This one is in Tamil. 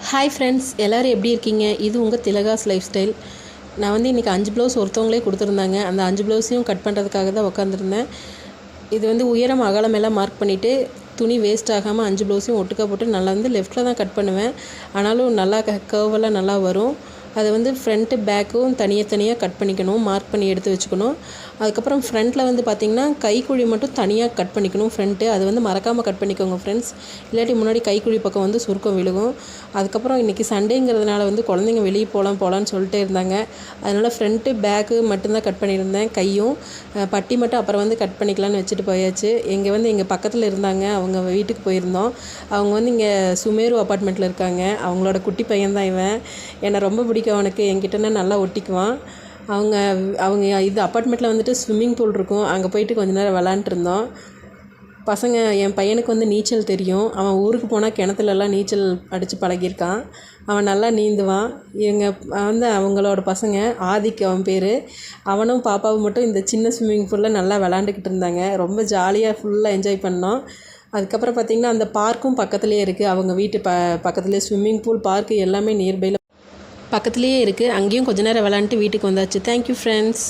ஹாய் ஃப்ரெண்ட்ஸ், எல்லோரும் எப்படி இருக்கீங்க? இது உங்கள் திலகாஸ் லைஃப் ஸ்டைல். நான் வந்து இன்றைக்கி 5 ப்ளவுஸ் ஒருத்தவங்களே கொடுத்துருந்தாங்க. அந்த 5 ப்ளவுஸையும் கட் பண்ணுறதுக்காக தான் உட்காந்துருந்தேன். இது வந்து உயரம் அகலம் எல்லாம் மார்க் பண்ணிவிட்டு துணி வேஸ்ட் ஆகாமல் 5 ப்ளவுஸையும் ஒட்டுக்கா போட்டு நல்லா வந்து லெஃப்ட்டில் தான் கட் பண்ணுவேன். ஆனாலும் நல்லா கர்வெல்லாம் நல்லா வரும். அதை வந்து ஃப்ரண்ட்டு பேக்கும் தனியாக கட் பண்ணிக்கணும், மார்க் பண்ணி எடுத்து வச்சுக்கணும். அதுக்கப்புறம் ஃப்ரண்ட்டில் வந்து பார்த்திங்கன்னா கைக்குழி மட்டும் தனியாக கட் பண்ணிக்கணும். ஃப்ரண்ட்டு அது வந்து மறக்காமல் கட் பண்ணிக்கோங்க ஃப்ரெண்ட்ஸ். இல்லாட்டி முன்னாடி கைக்குழி பக்கம் வந்து சுருக்கம் விழுகும். அதுக்கப்புறம் இன்றைக்கி சண்டேங்கிறதுனால வந்து குழந்தைங்க வெளியே போகலான்னு சொல்லிட்டே இருந்தாங்க. அதனால் ஃப்ரண்ட்டு பேக்கு மட்டும்தான் கட் பண்ணியிருந்தேன். கையும் பட்டி மட்டும் அப்புறம் வந்து கட் பண்ணிக்கலான்னு வச்சுட்டு போயாச்சு. எங்கள் பக்கத்தில் இருந்தாங்க, அவங்க வீட்டுக்கு போயிருந்தோம். அவங்க வந்து இங்கே சுமேரு அப்பார்ட்மெண்ட்டில் இருக்காங்க. அவங்களோட குட்டி பையன்தான் இவன். என்னை ரொம்ப பிடிக்கும் அவனுக்கு. என்கிட்டனா நல்லா ஒட்டிக்குவான். அவங்க இது அப்பார்ட்மெண்ட்டில் வந்துட்டு ஸ்விம்மிங் பூல் இருக்கும். அங்கே போயிட்டு கொஞ்ச நேரம் விளாண்டுருந்தோம். பசங்க, என் பையனுக்கு வந்து நீச்சல் தெரியும். அவன் ஊருக்கு போனால் கிணத்துலலாம் நீச்சல் அடித்து பழகியிருக்கான். அவன் நல்லா நீந்துவான். அவங்களோட பசங்க ஆதிக் அவன் பேர். அவனும் பாப்பாவும் மட்டும் இந்த சின்ன ஸ்விம்மிங் பூலில் நல்லா விளாண்டுக்கிட்டு இருந்தாங்க. ரொம்ப ஜாலியாக ஃபுல்லாக என்ஜாய் பண்ணோம். அதுக்கப்புறம் பார்த்திங்கன்னா அந்த பார்க்கும் பக்கத்துலேயே இருக்குது. அவங்க வீட்டு பக்கத்துலேயே ஸ்விம்மிங் பூல், பார்க்கு எல்லாமே நியர்பையில் பக்கத்துலேயே இருக்குது. அங்கேயும் கொஞ்ச நேரம் விளாண்டுட்டு வீட்டுக்கு வந்தாச்சு. Thank you friends.